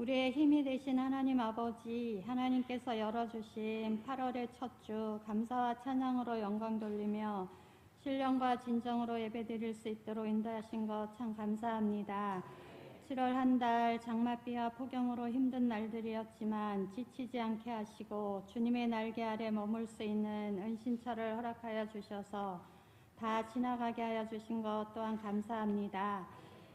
우리의 힘이 되신 하나님 아버지, 하나님께서 열어주신 8월의 첫 주 감사와 찬양으로 영광 돌리며 신령과 진정으로 예배드릴 수 있도록 인도하신 것 참 감사합니다. 7월 한 달 장맛비와 폭염으로 힘든 날들이었지만 지치지 않게 하시고 주님의 날개 아래 머물 수 있는 은신처를 허락하여 주셔서 다 지나가게 하여 주신 것 또한 감사합니다.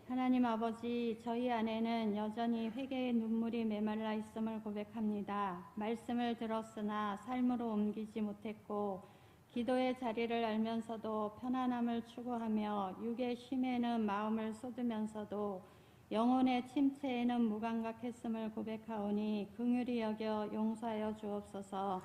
하나님 아버지, 저희 안에는 여전히 회개의 눈물이 메말라 있음을 고백합니다. 말씀을 들었으나 삶으로 옮기지 못했고 기도의 자리를 알면서도 편안함을 추구하며 육의 쉼에는 마음을 쏟으면서도 영혼의 침체에는 무감각했음을 고백하오니 긍휼히 여겨 용서하여 주옵소서.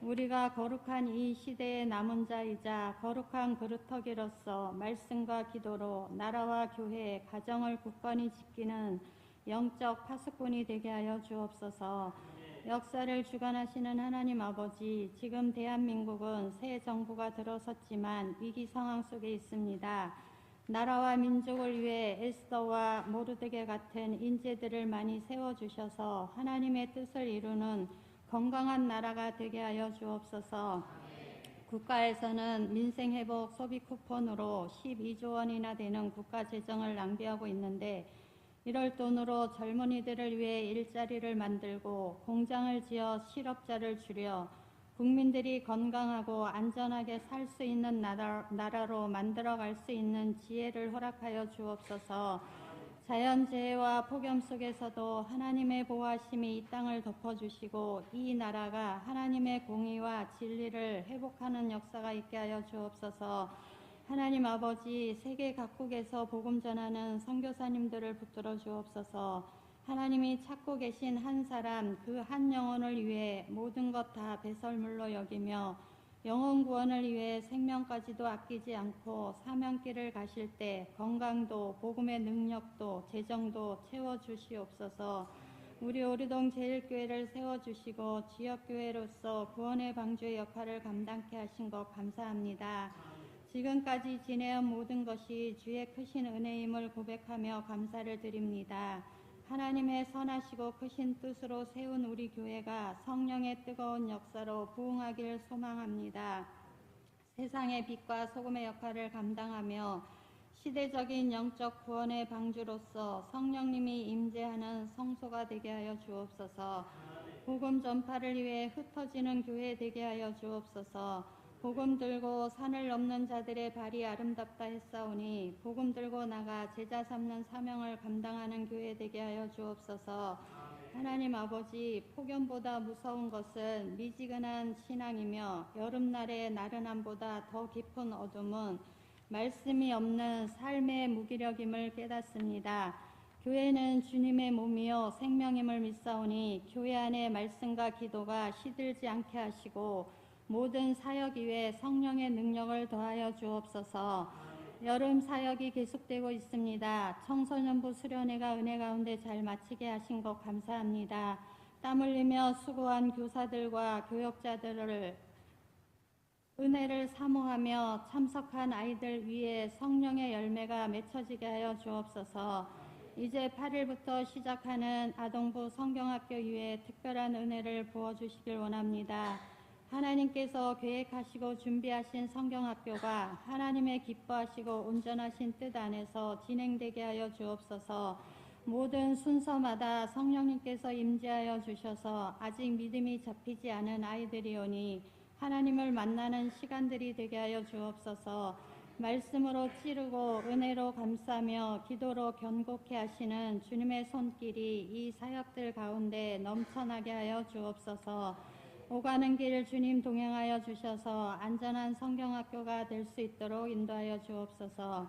우리가 거룩한 이 시대의 남은 자이자 거룩한 그루터기로서 말씀과 기도로 나라와 교회, 가정을 굳건히 지키는 영적 파수꾼이 되게 하여 주옵소서. 역사를 주관하시는 하나님 아버지, 지금 대한민국은 새 정부가 들어섰지만 위기 상황 속에 있습니다. 나라와 민족을 위해 에스더와 모르드게 같은 인재들을 많이 세워주셔서 하나님의 뜻을 이루는 건강한 나라가 되게 하여 주옵소서. 국가에서는 민생회복 소비 쿠폰으로 12조 원이나 되는 국가 재정을 낭비하고 있는데 이럴 돈으로 젊은이들을 위해 일자리를 만들고 공장을 지어 실업자를 줄여 국민들이 건강하고 안전하게 살 수 있는 나라로 만들어갈 수 있는 지혜를 허락하여 주옵소서. 자연재해와 폭염 속에서도 하나님의 보호하심이 이 땅을 덮어주시고 이 나라가 하나님의 공의와 진리를 회복하는 역사가 있게 하여 주옵소서. 하나님 아버지, 세계 각국에서 복음 전하는 선교사님들을 붙들어 주옵소서. 하나님이 찾고 계신 한 사람, 그 한 영혼을 위해 모든 것 다 배설물로 여기며 영혼 구원을 위해 생명까지도 아끼지 않고 사명길을 가실 때 건강도 복음의 능력도 재정도 채워주시옵소서. 우리 오르동 제일교회를 세워주시고 지역교회로서 구원의 방주의 역할을 감당케 하신 것 감사합니다. 지금까지 지내온 모든 것이 주의 크신 은혜임을 고백하며 감사를 드립니다. 하나님의 선하시고 크신 뜻으로 세운 우리 교회가 성령의 뜨거운 역사로 부흥하기를 소망합니다. 세상의 빛과 소금의 역할을 감당하며 시대적인 영적 구원의 방주로서 성령님이 임재하는 성소가 되게 하여 주옵소서. 복음 전파를 위해 흩어지는 교회 되게 하여 주옵소서. 복음 들고 산을 넘는 자들의 발이 아름답다 했사오니 복음 들고 나가 제자 삼는 사명을 감당하는 교회 되게 하여 주옵소서. 하나님 아버지, 폭염보다 무서운 것은 미지근한 신앙이며 여름날의 나른함보다 더 깊은 어둠은 말씀이 없는 삶의 무기력임을 깨닫습니다. 교회는 주님의 몸이요 생명임을 믿사오니 교회 안에 말씀과 기도가 시들지 않게 하시고 모든 사역 위에 성령의 능력을 더하여 주옵소서. 여름 사역이 계속되고 있습니다. 청소년부 수련회가 은혜 가운데 잘 마치게 하신 것 감사합니다. 땀 흘리며 수고한 교사들과 교역자들을 은혜를 사모하며 참석한 아이들 위에 성령의 열매가 맺혀지게 하여 주옵소서. 이제 8일부터 시작하는 아동부 성경학교 위에 특별한 은혜를 부어주시길 원합니다. 하나님께서 계획하시고 준비하신 성경학교가 하나님의 기뻐하시고 온전하신 뜻 안에서 진행되게 하여 주옵소서. 모든 순서마다 성령님께서 임재하여 주셔서 아직 믿음이 잡히지 않은 아이들이오니 하나님을 만나는 시간들이 되게 하여 주옵소서. 말씀으로 찌르고 은혜로 감싸며 기도로 견고케 하시는 주님의 손길이 이 사역들 가운데 넘쳐나게 하여 주옵소서. 오가는 길 주님 동행하여 주셔서 안전한 성경학교가 될 수 있도록 인도하여 주옵소서.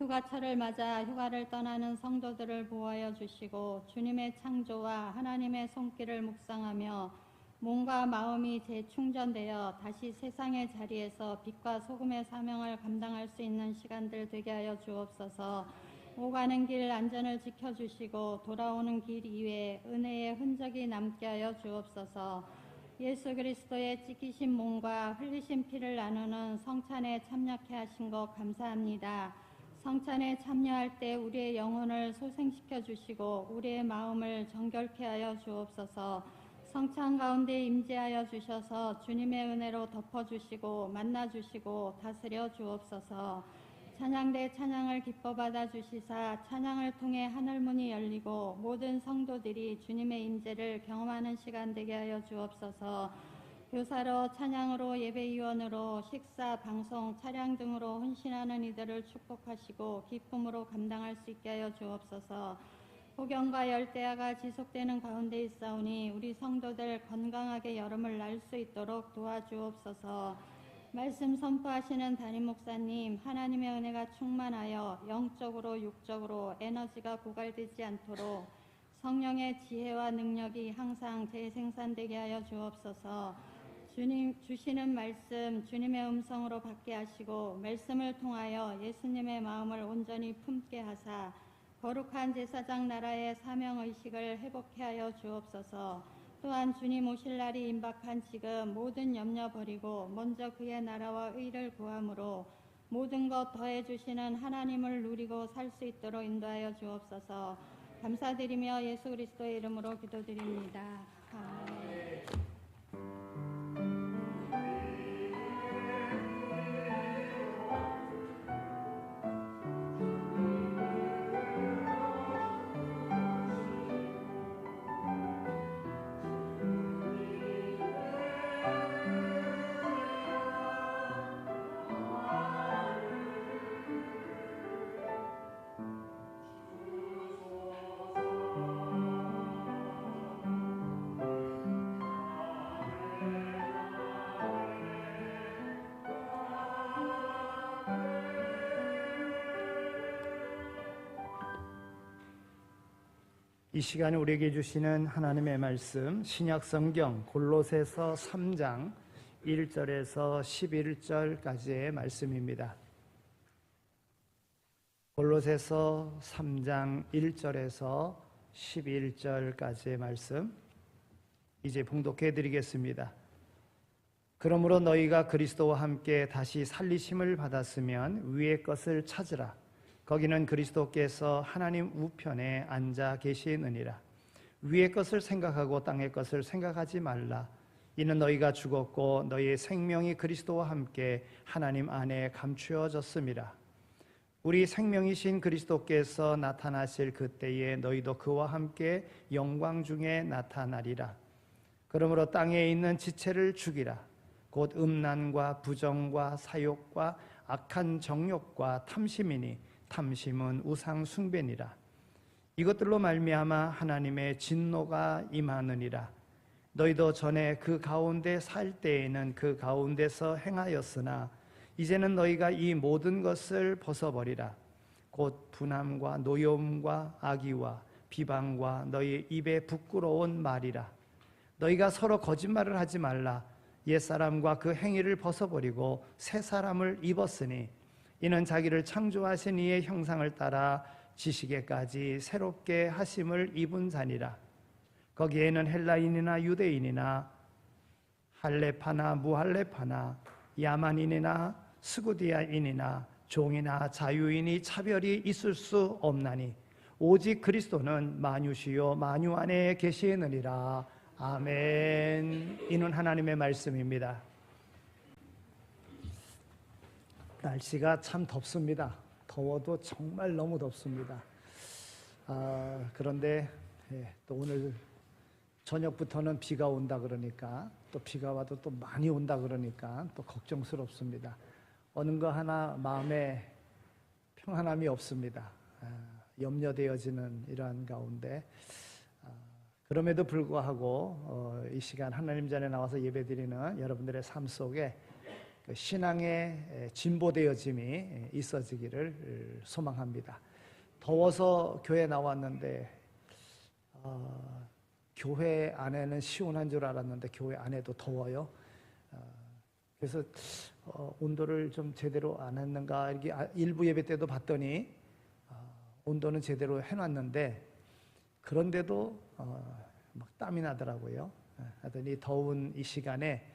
휴가철을 맞아 휴가를 떠나는 성도들을 보호하여 주시고 주님의 창조와 하나님의 손길을 묵상하며 몸과 마음이 재충전되어 다시 세상의 자리에서 빛과 소금의 사명을 감당할 수 있는 시간들 되게 하여 주옵소서. 오가는 길 안전을 지켜주시고 돌아오는 길 이외에 은혜의 흔적이 남게 하여 주옵소서. 예수 그리스도의 찢기신 몸과 흘리신 피를 나누는 성찬에 참여케 하신 것 감사합니다. 성찬에 참여할 때 우리의 영혼을 소생시켜 주시고 우리의 마음을 정결케 하여 주옵소서. 성찬 가운데 임재하여 주셔서 주님의 은혜로 덮어주시고 만나주시고 다스려 주옵소서. 찬양대 찬양을 기뻐 받아 주시사 찬양을 통해 하늘문이 열리고 모든 성도들이 주님의 임재를 경험하는 시간 되게 하여 주옵소서. 교사로 찬양으로 예배위원으로 식사, 방송, 차량 등으로 헌신하는 이들을 축복하시고 기쁨으로 감당할 수 있게 하여 주옵소서. 폭염과 열대야가 지속되는 가운데 있사오니 우리 성도들 건강하게 여름을 날 수 있도록 도와주옵소서. 말씀 선포하시는 담임 목사님, 하나님의 은혜가 충만하여 영적으로 육적으로 에너지가 고갈되지 않도록 성령의 지혜와 능력이 항상 재생산되게 하여 주옵소서. 주님 주시는 말씀 주님의 음성으로 받게 하시고 말씀을 통하여 예수님의 마음을 온전히 품게 하사 거룩한 제사장 나라의 사명의식을 회복케 하여 주옵소서. 또한 주님 오실 날이 임박한 지금 모든 염려 버리고 먼저 그의 나라와 의를 구함으로 모든 것 더해 주시는 하나님을 누리고 살 수 있도록 인도하여 주옵소서. 감사드리며 예수 그리스도의 이름으로 기도드립니다. 아멘. 이 시간에 우리에게 주시는 하나님의 말씀 신약성경 골로새서 3장 1절에서 11절까지의 말씀입니다. 골로새서 3장 1절에서 11절까지의 말씀 이제 봉독해 드리겠습니다. 그러므로 너희가 그리스도와 함께 다시 살리심을 받았으면 위의 것을 찾으라. 거기는 그리스도께서 하나님 우편에 앉아 계시느니라. 위의 것을 생각하고 땅의 것을 생각하지 말라. 이는 너희가 죽었고 너희의 생명이 그리스도와 함께 하나님 안에 감추어졌음이라. 우리 생명이신 그리스도께서 나타나실 그때에 너희도 그와 함께 영광 중에 나타나리라. 그러므로 땅에 있는 지체를 죽이라. 곧 음란과 부정과 사욕과 악한 정욕과 탐심이니 탐심은 우상 숭배니라. 이것들로 말미암아 하나님의 진노가 임하느니라. 너희도 전에 그 가운데 살 때에는 그 가운데서 행하였으나 이제는 너희가 이 모든 것을 벗어버리라. 곧 분함과 노여움과 악의와 비방과 너희 입에 부끄러운 말이라. 너희가 서로 거짓말을 하지 말라. 옛사람과 그 행위를 벗어버리고 새 사람을 입었으니 이는 자기를 창조하신 이의 형상을 따라 지식에까지 새롭게 하심을 입은 자니라. 거기에는 헬라인이나 유대인이나 할레파나 무할레파나 야만인이나 스구디아인이나 종이나 자유인이 차별이 있을 수 없나니 오직 그리스도는 만유시요 만유 안에 계시느니라. 아멘. 이는 하나님의 말씀입니다. 날씨가 참 덥습니다. 더워도 정말 너무 덥습니다. 그런데 또 오늘 저녁부터는 비가 온다 그러니까 또 비가 와도 또 많이 온다 그러니까 또 걱정스럽습니다. 어느 거 하나 마음에 평안함이 없습니다. 염려되어지는 이러한 가운데 그럼에도 불구하고 이 시간 하나님 전에 나와서 예배드리는 여러분들의 삶 속에 신앙의 진보되어짐이 있어지기를 소망합니다. 더워서 교회 나왔는데 교회 안에는 시원한 줄 알았는데 교회 안에도 더워요. 그래서 온도를 좀 제대로 안 했는가 이렇게 일부 예배 때도 봤더니 온도는 제대로 해놨는데 그런데도 막 땀이 나더라고요. 하더니 더운 이 시간에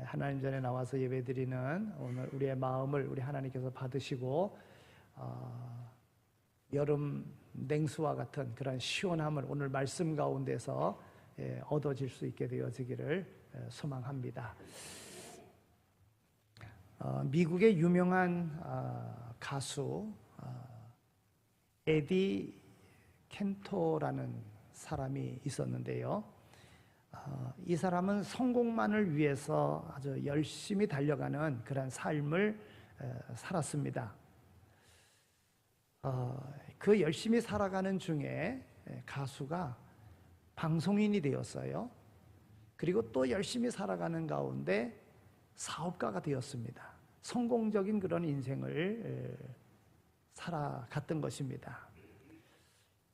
하나님 전에 나와서 예배드리는 오늘 우리의 마음을 우리 하나님께서 받으시고 여름 냉수와 같은 그런 시원함을 오늘 말씀 가운데서 얻어질 수 있게 되어지기를 소망합니다. 미국의 유명한 가수 에디 켄토라는 사람이 있었는데요. 이 사람은 성공만을 위해서 아주 열심히 달려가는 그런 삶을 살았습니다. 그 열심히 살아가는 중에 가수가 방송인이 되었어요. 그리고 또 열심히 살아가는 가운데 사업가가 되었습니다. 성공적인 그런 인생을 살아갔던 것입니다.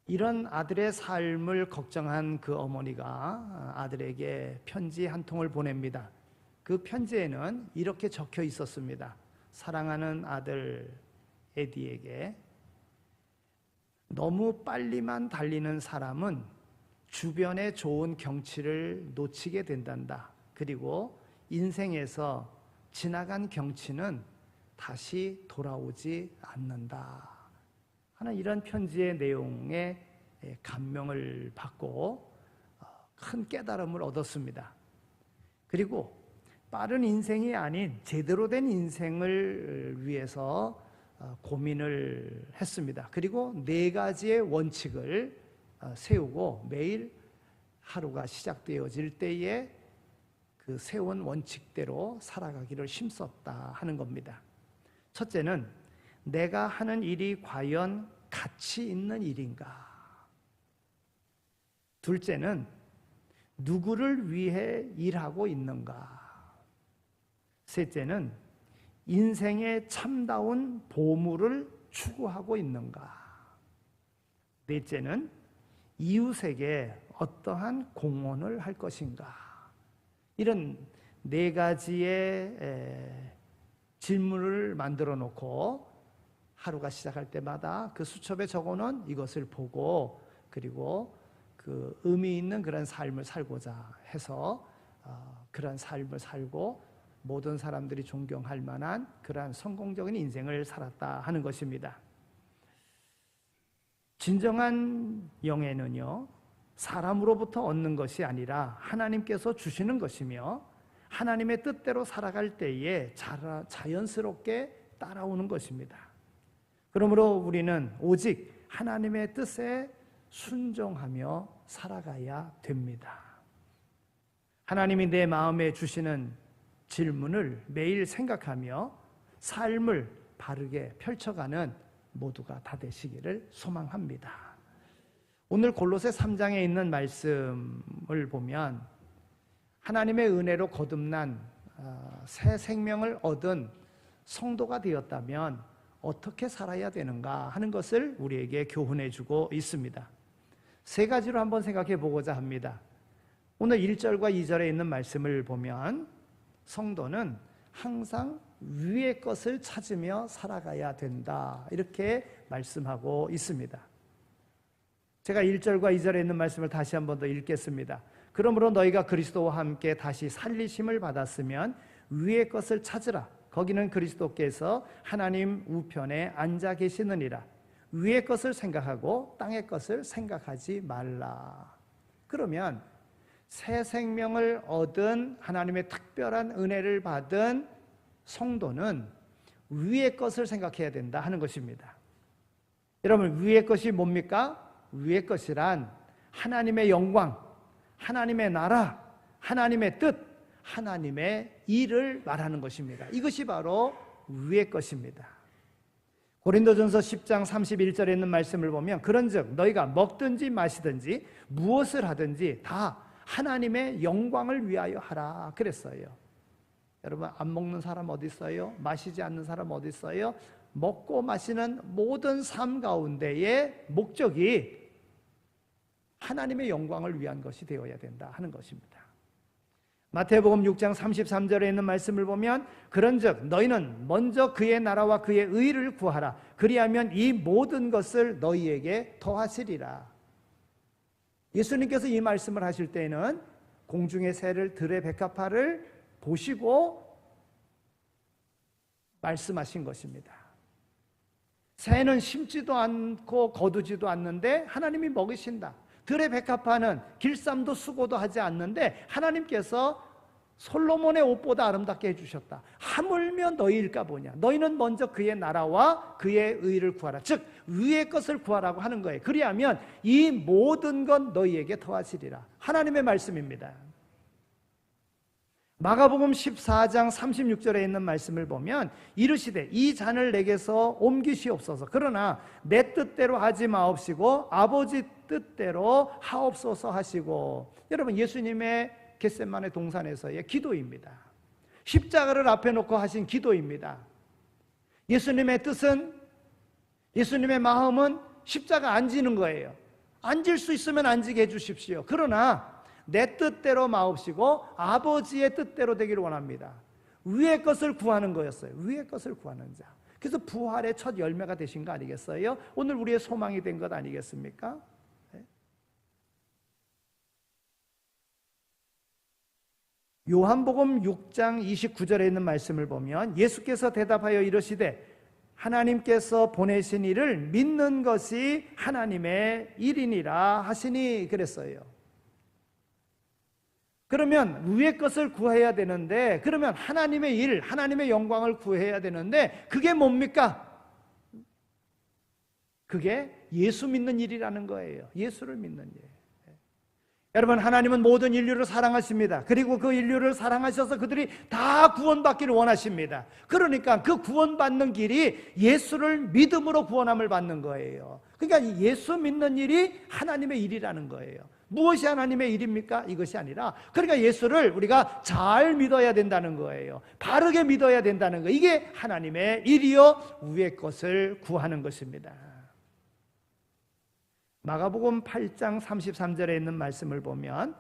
이런 아들의 삶을 걱정한 그 어머니가 아들에게 편지 한 통을 보냅니다. 그 편지에는 이렇게 적혀 있었습니다. 사랑하는 아들 에디에게, 너무 빨리만 달리는 사람은 주변의 좋은 경치를 놓치게 된단다. 그리고 인생에서 지나간 경치는 다시 돌아오지 않는다 하는 이런 편지의 내용에 감명을 받고 큰 깨달음을 얻었습니다. 그리고 빠른 인생이 아닌 제대로 된 인생을 위해서 고민을 했습니다. 그리고 4가지의 원칙을 세우고 매일 하루가 시작되어질 때에 그 세운 원칙대로 살아가기를 힘썼다 하는 겁니다. 첫째는 내가 하는 일이 과연 가치 있는 일인가? 둘째는 누구를 위해 일하고 있는가? 셋째는 인생의 참다운 보물을 추구하고 있는가? 넷째는 이웃에게 어떠한 공헌을 할 것인가? 이런 4가지의 질문을 만들어 놓고 하루가 시작할 때마다 그 수첩에 적어놓은 이것을 보고 그리고 그 의미 있는 그런 삶을 살고자 해서 그런 삶을 살고 모든 사람들이 존경할 만한 그러한 성공적인 인생을 살았다 하는 것입니다. 진정한 영예는요, 사람으로부터 얻는 것이 아니라 하나님께서 주시는 것이며 하나님의 뜻대로 살아갈 때에 자연스럽게 따라오는 것입니다. 그러므로 우리는 오직 하나님의 뜻에 순종하며 살아가야 됩니다. 하나님이 내 마음에 주시는 질문을 매일 생각하며 삶을 바르게 펼쳐가는 모두가 다 되시기를 소망합니다. 오늘 골로새 3장에 있는 말씀을 보면 하나님의 은혜로 거듭난 새 생명을 얻은 성도가 되었다면 어떻게 살아야 되는가 하는 것을 우리에게 교훈해 주고 있습니다. 3가지로 한번 생각해 보고자 합니다. 오늘 1절과 2절에 있는 말씀을 보면 성도는 항상 위의 것을 찾으며 살아가야 된다 이렇게 말씀하고 있습니다. 제가 1절과 2절에 있는 말씀을 다시 한번 더 읽겠습니다. 그러므로 너희가 그리스도와 함께 다시 살리심을 받았으면 위의 것을 찾으라. 거기는 그리스도께서 하나님 우편에 앉아 계시느니라. 위의 것을 생각하고 땅의 것을 생각하지 말라. 그러면 새 생명을 얻은 하나님의 특별한 은혜를 받은 성도는 위의 것을 생각해야 된다 하는 것입니다. 여러분, 위의 것이 뭡니까? 위의 것이란 하나님의 영광, 하나님의 나라, 하나님의 뜻, 하나님의 일을 말하는 것입니다. 이것이 바로 위의 것입니다. 고린도전서 10장 31절에 있는 말씀을 보면 그런즉 너희가 먹든지 마시든지 무엇을 하든지 다 하나님의 영광을 위하여 하라 그랬어요. 여러분, 안 먹는 사람 어디 있어요? 마시지 않는 사람 어디 있어요? 먹고 마시는 모든 삶 가운데의 목적이 하나님의 영광을 위한 것이 되어야 된다 하는 것입니다. 마태복음 6장 33절에 있는 말씀을 보면 그런즉 너희는 먼저 그의 나라와 그의 의를 구하라. 그리하면 이 모든 것을 너희에게 더하시리라. 예수님께서 이 말씀을 하실 때에는 공중의 새를 들의 백합화를 보시고 말씀하신 것입니다. 새는 심지도 않고 거두지도 않는데 하나님이 먹이신다. 들의 백합화는 길쌈도 수고도 하지 않는데 하나님께서 솔로몬의 옷보다 아름답게 해주셨다. 하물며 너희일까 보냐. 너희는 먼저 그의 나라와 그의 의를 구하라. 즉 위의 것을 구하라고 하는 거예요. 그리하면 이 모든 건 너희에게 더하시리라. 하나님의 말씀입니다. 마가복음 14장 36절에 있는 말씀을 보면 이르시되 이 잔을 내게서 옮기시옵소서. 그러나 내 뜻대로 하지 마옵시고 아버지 뜻대로 하옵소서 하시고. 여러분, 예수님의 겟세마네 동산에서의 기도입니다. 십자가를 앞에 놓고 하신 기도입니다. 예수님의 뜻은, 예수님의 마음은 십자가 안 지는 거예요. 앉을 수 있으면 앉게 해주십시오. 그러나 내 뜻대로 마옵시고 아버지의 뜻대로 되기를 원합니다. 위의 것을 구하는 거였어요. 위의 것을 구하는 자. 그래서 부활의 첫 열매가 되신 거 아니겠어요? 오늘 우리의 소망이 된 것 아니겠습니까? 요한복음 6장 29절에 있는 말씀을 보면 예수께서 대답하여 이르시되 하나님께서 보내신 이를 믿는 것이 하나님의 일이니라 하시니 그랬어요. 그러면 위의 것을 구해야 되는데, 그러면 하나님의 일, 하나님의 영광을 구해야 되는데 그게 뭡니까? 그게 예수 믿는 일이라는 거예요. 예수를 믿는 일. 여러분, 하나님은 모든 인류를 사랑하십니다. 그리고 그 인류를 사랑하셔서 그들이 다 구원받기를 원하십니다. 그러니까 그 구원받는 길이 예수를 믿음으로 구원함을 받는 거예요. 그러니까 예수 믿는 일이 하나님의 일이라는 거예요. 무엇이 하나님의 일입니까? 이것이 아니라, 그러니까 예수를 우리가 잘 믿어야 된다는 거예요. 바르게 믿어야 된다는 거. 이게 하나님의 일이요 위의 것을 구하는 것입니다. 마가복음 8장 33절에 있는 말씀을 보면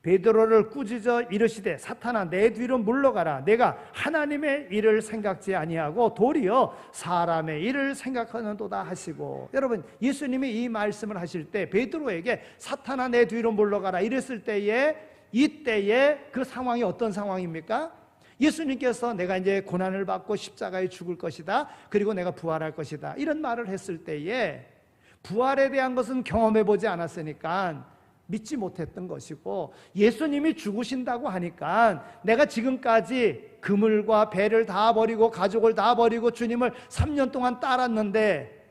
베드로를 꾸짖어 이르시되 사탄아 내 뒤로 물러가라. 내가 하나님의 일을 생각지 아니하고 도리어 사람의 일을 생각하는도다 하시고. 여러분, 예수님이 이 말씀을 하실 때 베드로에게 사탄아 내 뒤로 물러가라 이랬을 때에, 이때에 그 상황이 어떤 상황입니까? 예수님께서 내가 이제 고난을 받고 십자가에 죽을 것이다, 그리고 내가 부활할 것이다, 이런 말을 했을 때에 부활에 대한 것은 경험해 보지 않았으니까 믿지 못했던 것이고, 예수님이 죽으신다고 하니까 내가 지금까지 그물과 배를 다 버리고 가족을 다 버리고 주님을 3년 동안 따랐는데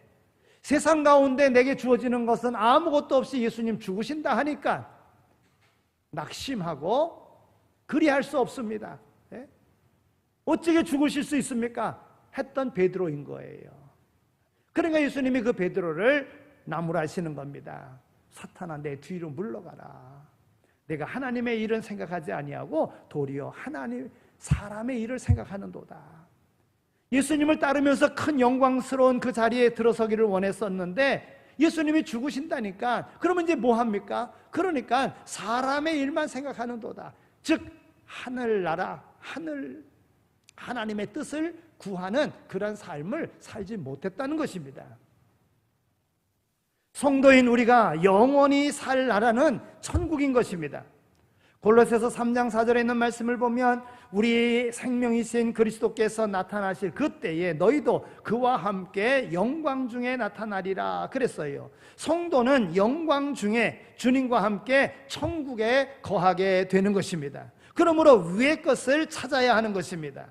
세상 가운데 내게 주어지는 것은 아무것도 없이 예수님 죽으신다 하니까 낙심하고 그리할 수 없습니다. 어떻게 죽으실 수 있습니까? 했던 베드로인 거예요. 그러니까 예수님이 그 베드로를 나무라시는 겁니다. 사탄아 내 뒤로 물러가라. 내가 하나님의 일은 생각하지 아니하고 도리어 하나님 사람의 일을 생각하는도다. 예수님을 따르면서 큰 영광스러운 그 자리에 들어서기를 원했었는데 예수님이 죽으신다니까, 그러면 이제 뭐 합니까? 그러니까 사람의 일만 생각하는도다. 즉 하늘나라, 하나님의 뜻을 구하는 그런 삶을 살지 못했다는 것입니다. 성도인 우리가 영원히 살 나라는 천국인 것입니다. 골로새서 3장 4절에 있는 말씀을 보면 우리 생명이신 그리스도께서 나타나실 그때에 너희도 그와 함께 영광 중에 나타나리라 그랬어요. 성도는 영광 중에 주님과 함께 천국에 거하게 되는 것입니다. 그러므로 위의 것을 찾아야 하는 것입니다.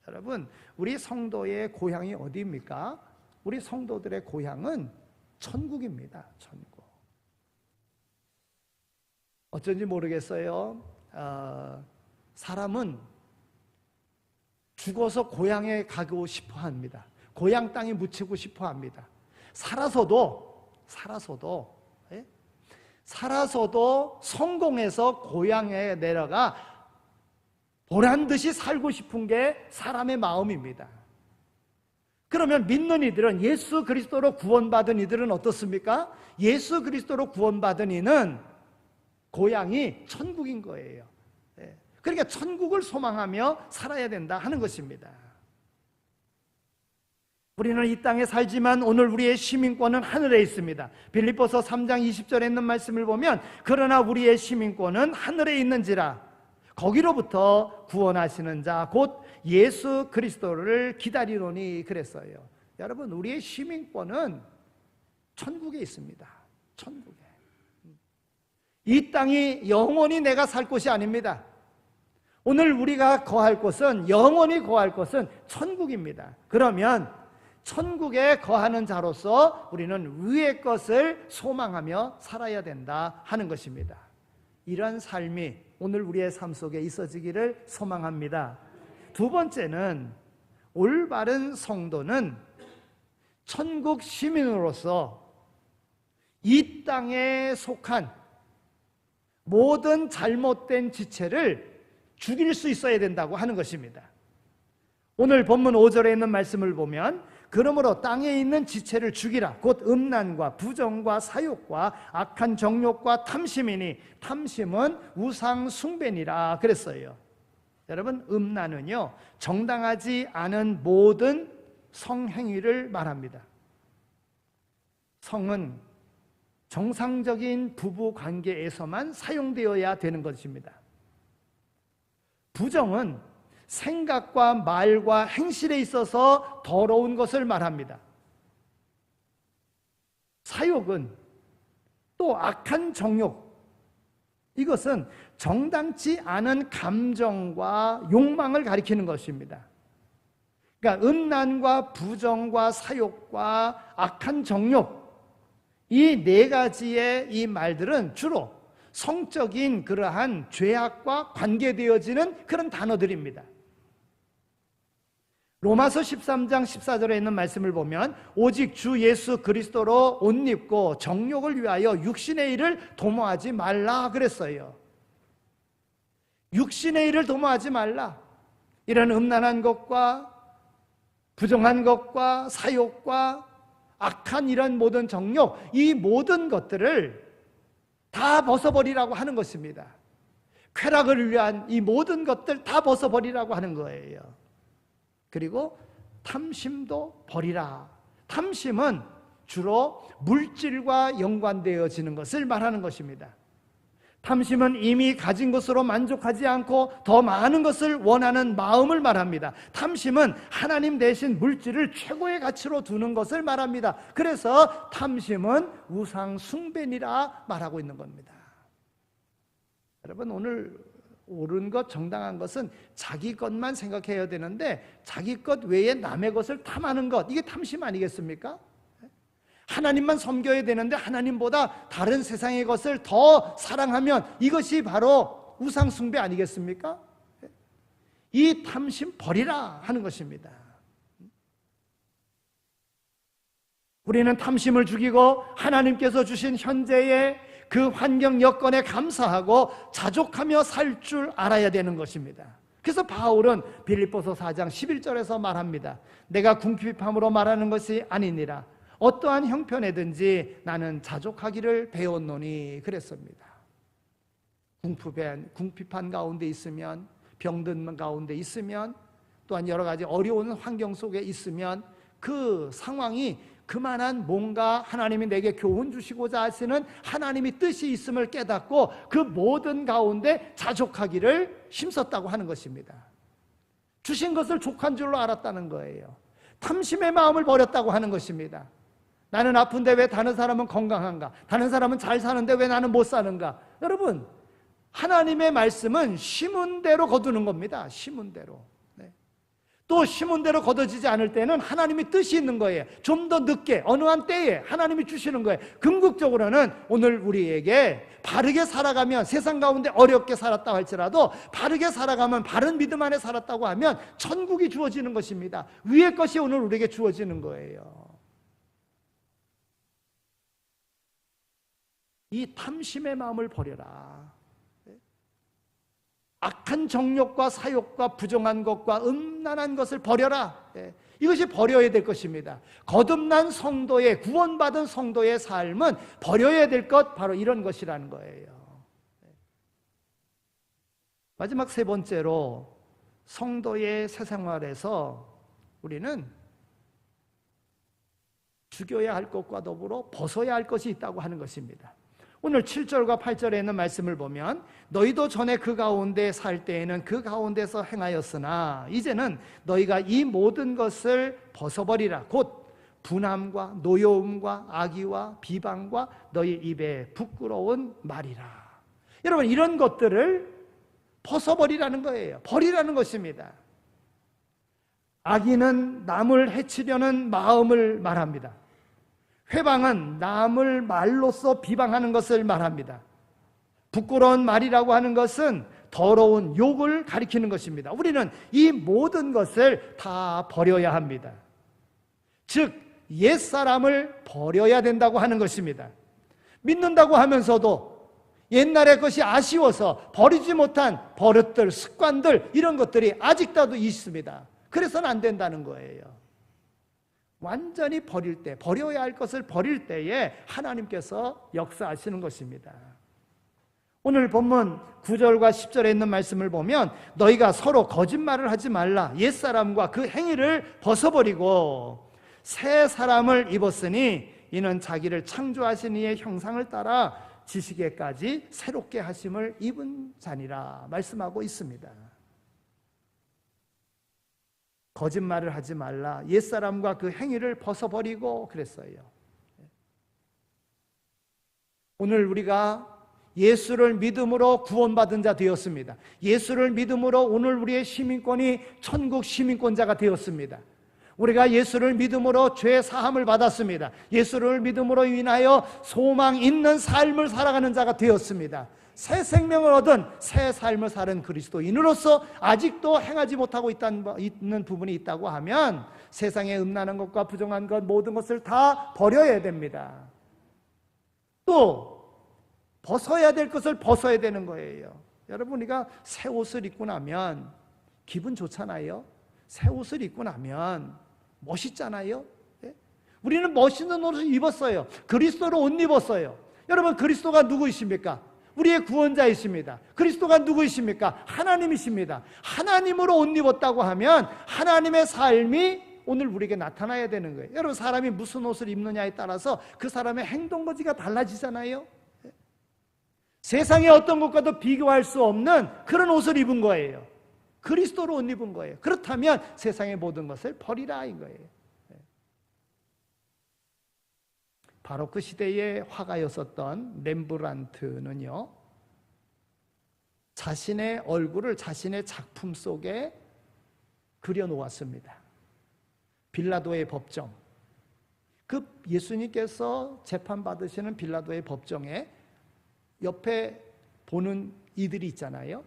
여러분, 우리 성도의 고향이 어디입니까? 우리 성도들의 고향은 천국입니다. 천국. 어쩐지 모르겠어요. 사람은 죽어서 고향에 가고 싶어 합니다. 고향 땅에 묻히고 싶어 합니다. 살아서도 성공해서 고향에 내려가 보란 듯이 살고 싶은 게 사람의 마음입니다. 그러면 믿는 이들은, 예수 그리스도로 구원받은 이들은 어떻습니까? 예수 그리스도로 구원받은 이는 고향이 천국인 거예요. 그러니까 천국을 소망하며 살아야 된다 하는 것입니다. 우리는 이 땅에 살지만 오늘 우리의 시민권은 하늘에 있습니다. 빌립보서 3장 20절에 있는 말씀을 보면 그러나 우리의 시민권은 하늘에 있는지라 거기로부터 구원하시는 자 곧 예수 그리스도를 기다리노니 그랬어요. 여러분, 우리의 시민권은 천국에 있습니다. 천국에. 이 땅이 영원히 내가 살 곳이 아닙니다. 오늘 우리가 거할 곳은, 영원히 거할 곳은 천국입니다. 그러면 천국에 거하는 자로서 우리는 위의 것을 소망하며 살아야 된다 하는 것입니다. 이런 삶이 오늘 우리의 삶 속에 있어지기를 소망합니다. 두 번째는, 올바른 성도는 천국 시민으로서 이 땅에 속한 모든 잘못된 지체를 죽일 수 있어야 된다고 하는 것입니다. 오늘 본문 5절에 있는 말씀을 보면, 그러므로 땅에 있는 지체를 죽이라. 곧 음란과 부정과 사욕과 악한 정욕과 탐심이니 탐심은 우상 숭배니라 그랬어요. 여러분, 음란은요, 정당하지 않은 모든 성행위를 말합니다. 성은 정상적인 부부 관계에서만 사용되어야 되는 것입니다. 부정은 생각과 말과 행실에 있어서 더러운 것을 말합니다. 사욕은 또 악한 정욕, 이것은 정당치 않은 감정과 욕망을 가리키는 것입니다. 그러니까 음란과 부정과 사욕과 악한 정욕, 이 네 가지의 이 말들은 주로 성적인 그러한 죄악과 관계되어지는 그런 단어들입니다. 로마서 13장 14절에 있는 말씀을 보면, 오직 주 예수 그리스도로 옷 입고 정욕을 위하여 육신의 일을 도모하지 말라 그랬어요. 육신의 일을 도모하지 말라. 이런 음란한 것과 부정한 것과 사욕과 악한 이런 모든 정욕, 이 모든 것들을 다 벗어버리라고 하는 것입니다. 쾌락을 위한 이 모든 것들 다 벗어버리라고 하는 거예요. 그리고 탐심도 버리라. 탐심은 주로 물질과 연관되어지는 것을 말하는 것입니다. 탐심은 이미 가진 것으로 만족하지 않고 더 많은 것을 원하는 마음을 말합니다. 탐심은 하나님 대신 물질을 최고의 가치로 두는 것을 말합니다. 그래서 탐심은 우상 숭배니라 말하고 있는 겁니다. 여러분, 오늘 옳은 것, 정당한 것은 자기 것만 생각해야 되는데, 자기 것 외에 남의 것을 탐하는 것, 이게 탐심 아니겠습니까? 하나님만 섬겨야 되는데 하나님보다 다른 세상의 것을 더 사랑하면 이것이 바로 우상 숭배 아니겠습니까? 이 탐심 버리라 하는 것입니다. 우리는 탐심을 죽이고 하나님께서 주신 현재의 그 환경 여건에 감사하고 자족하며 살 줄 알아야 되는 것입니다. 그래서 바울은 빌립보서 4장 11절에서 말합니다. 내가 궁핍함으로 말하는 것이 아니니라. 어떠한 형편에든지 나는 자족하기를 배웠노니 그랬습니다. 궁핍한 가운데 있으면, 병든 가운데 있으면, 또한 여러 가지 어려운 환경 속에 있으면 그 상황이 그만한 뭔가 하나님이 내게 교훈 주시고자 하시는 하나님의 뜻이 있음을 깨닫고 그 모든 가운데 자족하기를 힘썼다고 하는 것입니다. 주신 것을 족한 줄로 알았다는 거예요. 탐심의 마음을 버렸다고 하는 것입니다. 나는 아픈데 왜 다른 사람은 건강한가? 다른 사람은 잘 사는데 왜 나는 못 사는가? 여러분, 하나님의 말씀은 심은 대로 거두는 겁니다. 심은 대로. 네. 또 심은 대로 거둬지지 않을 때는 하나님의 뜻이 있는 거예요. 좀 더 늦게, 어느 한 때에 하나님이 주시는 거예요. 궁극적으로는 오늘 우리에게 바르게 살아가면, 세상 가운데 어렵게 살았다 할지라도 바르게 살아가면, 바른 믿음 안에 살았다고 하면 천국이 주어지는 것입니다. 위의 것이 오늘 우리에게 주어지는 거예요. 이 탐심의 마음을 버려라. 악한 정욕과 사욕과 부정한 것과 음란한 것을 버려라. 이것이 버려야 될 것입니다. 거듭난 성도의, 구원받은 성도의 삶은 버려야 될 것, 바로 이런 것이라는 거예요. 마지막 세 번째로, 성도의 새 생활에서 우리는 죽여야 할 것과 더불어 벗어야 할 것이 있다고 하는 것입니다. 오늘 7절과 8절에 있는 말씀을 보면, 너희도 전에 그 가운데 살 때에는 그 가운데서 행하였으나 이제는 너희가 이 모든 것을 벗어버리라. 곧 분함과 노여움과 악의와 비방과 너희 입에 부끄러운 말이라. 여러분, 이런 것들을 벗어버리라는 거예요. 버리라는 것입니다. 악의는 남을 해치려는 마음을 말합니다. 회방은 남을 말로써 비방하는 것을 말합니다. 부끄러운 말이라고 하는 것은 더러운 욕을 가리키는 것입니다. 우리는 이 모든 것을 다 버려야 합니다. 즉 옛사람을 버려야 된다고 하는 것입니다. 믿는다고 하면서도 옛날의 것이 아쉬워서 버리지 못한 버릇들, 습관들, 이런 것들이 아직도 있습니다. 그래서는 안 된다는 거예요. 완전히 버릴 때, 버려야 할 것을 버릴 때에 하나님께서 역사하시는 것입니다. 오늘 본문 9절과 10절에 있는 말씀을 보면 너희가 서로 거짓말을 하지 말라. 옛사람과 그 행위를 벗어버리고 새 사람을 입었으니 이는 자기를 창조하신 이의 형상을 따라 지식에까지 새롭게 하심을 입은 자니라 말씀하고 있습니다. 거짓말을 하지 말라. 옛사람과 그 행위를 벗어버리고 그랬어요. 오늘 우리가 예수를 믿음으로 구원받은 자 되었습니다. 예수를 믿음으로 오늘 우리의 시민권이 천국 시민권자가 되었습니다. 우리가 예수를 믿음으로 죄 사함을 받았습니다. 예수를 믿음으로 인하여 소망 있는 삶을 살아가는 자가 되었습니다. 새 생명을 얻은 새 삶을 사는 그리스도인으로서 아직도 행하지 못하고 있는 부분이 있다고 하면 세상에 음란한 것과 부정한 것 모든 것을 다 버려야 됩니다. 또 벗어야 될 것을 벗어야 되는 거예요. 여러분, 우리가 새 옷을 입고 나면 기분 좋잖아요. 새 옷을 입고 나면 멋있잖아요. 우리는 멋있는 옷을 입었어요. 그리스도로 옷 입었어요. 여러분, 그리스도가 누구이십니까? 우리의 구원자이십니다. 그리스도가 누구이십니까? 하나님이십니다. 하나님으로 옷 입었다고 하면 하나님의 삶이 오늘 우리에게 나타나야 되는 거예요. 여러분, 사람이 무슨 옷을 입느냐에 따라서 그 사람의 행동거지가 달라지잖아요. 세상의 어떤 것과도 비교할 수 없는 그런 옷을 입은 거예요. 그리스도로 옷 입은 거예요. 그렇다면 세상의 모든 것을 버리라 인 거예요. 바로 그 시대의 화가였었던 렘브란트는요, 자신의 얼굴을 자신의 작품 속에 그려놓았습니다. 빌라도의 법정, 그 예수님께서 재판받으시는 빌라도의 법정에 옆에 보는 이들이 있잖아요.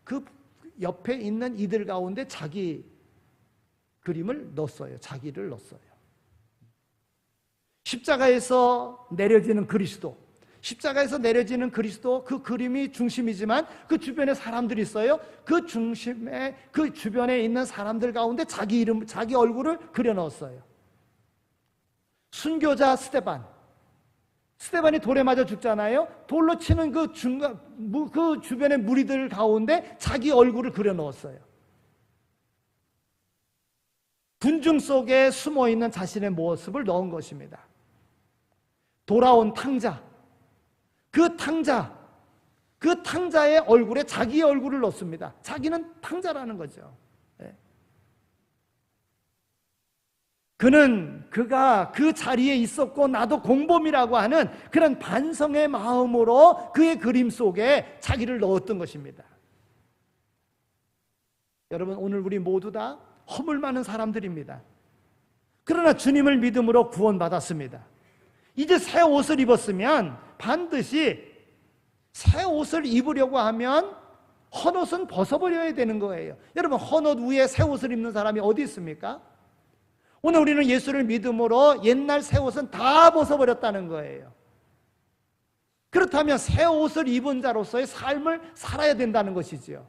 그 옆에 있는 이들 가운데 자기 그림을 넣었어요. 자기를 넣었어요. 십자가에서 내려지는 그리스도, 십자가에서 내려지는 그리스도, 그 그림이 중심이지만 그 주변에 사람들이 있어요. 그 중심에, 그 주변에 있는 사람들 가운데 자기 이름, 자기 얼굴을 그려 넣었어요. 순교자 스데반이 돌에 맞아 죽잖아요. 돌로 치는 그 주변의 무리들 가운데 자기 얼굴을 그려 넣었어요. 군중 속에 숨어 있는 자신의 모습을 넣은 것입니다. 돌아온 탕자, 그 탕자의 얼굴에 자기의 얼굴을 넣습니다. 자기는 탕자라는 거죠. 그가 그 자리에 있었고 나도 공범이라고 하는 그런 반성의 마음으로 그의 그림 속에 자기를 넣었던 것입니다. 여러분, 오늘 우리 모두 다 허물 많은 사람들입니다. 그러나 주님을 믿음으로 구원받았습니다. 이제 새 옷을 입었으면 반드시 새 옷을 입으려고 하면 헌옷은 벗어버려야 되는 거예요. 여러분, 헌옷 위에 새 옷을 입는 사람이 어디 있습니까? 오늘 우리는 예수를 믿음으로 옛날 새 옷은 다 벗어버렸다는 거예요. 그렇다면 새 옷을 입은 자로서의 삶을 살아야 된다는 것이지요.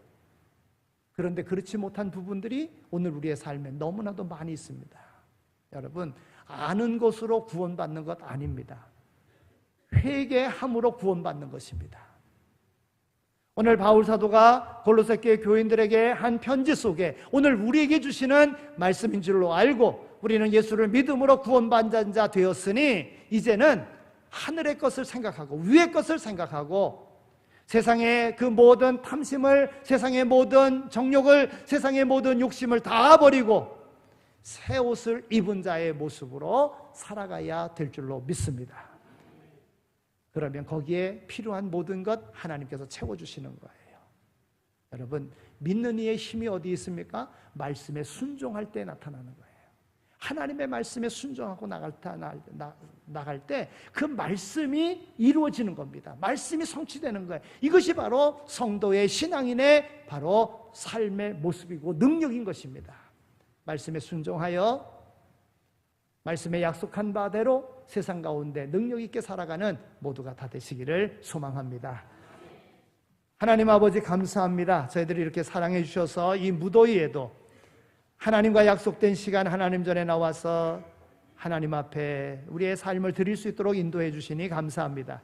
그런데 그렇지 못한 부분들이 오늘 우리의 삶에 너무나도 많이 있습니다. 여러분, 아는 것으로 구원받는 것 아닙니다. 회개함으로 구원받는 것입니다. 오늘 바울 사도가 골로새 교회 교인들에게 한 편지 속에 오늘 우리에게 주시는 말씀인 줄로 알고 우리는 예수를 믿음으로 구원받은 자 되었으니 이제는 하늘의 것을 생각하고 위의 것을 생각하고 세상의 그 모든 탐심을, 세상의 모든 정욕을, 세상의 모든 욕심을 다 버리고 새 옷을 입은 자의 모습으로 살아가야 될 줄로 믿습니다. 그러면 거기에 필요한 모든 것 하나님께서 채워주시는 거예요. 여러분, 믿는 이의 힘이 어디 있습니까? 말씀에 순종할 때 나타나는 거예요. 하나님의 말씀에 순종하고 나갈 때 그 말씀이 이루어지는 겁니다. 말씀이 성취되는 거예요. 이것이 바로 성도의 신앙인의 바로 삶의 모습이고 능력인 것입니다. 말씀에 순종하여 말씀에 약속한 바대로 세상 가운데 능력 있게 살아가는 모두가 다 되시기를 소망합니다. 하나님 아버지 감사합니다. 저희들이 이렇게 사랑해 주셔서 이 무더위에도 하나님과 약속된 시간 하나님 전에 나와서 하나님 앞에 우리의 삶을 드릴 수 있도록 인도해 주시니 감사합니다.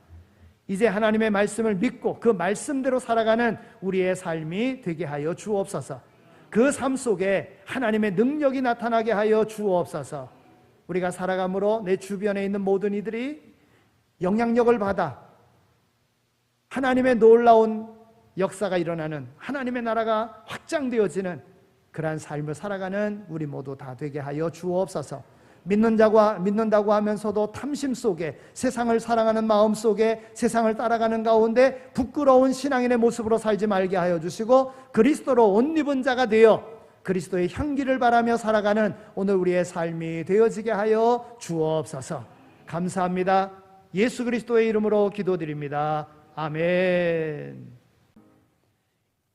이제 하나님의 말씀을 믿고 그 말씀대로 살아가는 우리의 삶이 되게 하여 주옵소서. 그 삶 속에 하나님의 능력이 나타나게 하여 주옵소서. 우리가 살아감으로 내 주변에 있는 모든 이들이 영향력을 받아 하나님의 놀라운 역사가 일어나는, 하나님의 나라가 확장되어지는 그러한 삶을 살아가는 우리 모두 다 되게 하여 주옵소서. 믿는다고 하면서도 탐심 속에, 세상을 사랑하는 마음 속에, 세상을 따라가는 가운데 부끄러운 신앙인의 모습으로 살지 말게 하여 주시고, 그리스도로 옷 입은 자가 되어 그리스도의 향기를 바라며 살아가는 오늘 우리의 삶이 되어지게 하여 주옵소서. 감사합니다. 예수 그리스도의 이름으로 기도드립니다. 아멘.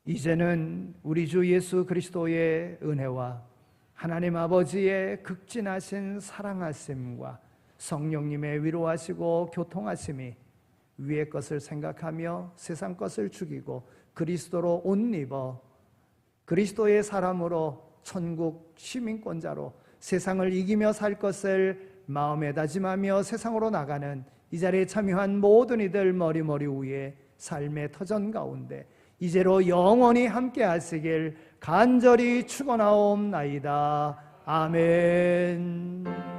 이제는 우리 주 예수 그리스도의 은혜와 하나님 아버지의 극진하신 사랑하심과 성령님의 위로하시고 교통하심이 위의 것을 생각하며 세상 것을 죽이고 그리스도로 옷 입어 그리스도의 사람으로 천국 시민권자로 세상을 이기며 살 것을 마음에 다짐하며 세상으로 나가는 이 자리에 참여한 모든 이들 머리 위에 삶의 터전 가운데 이제로 영원히 함께 하시길 간절히 축원하옵나이다. 아멘.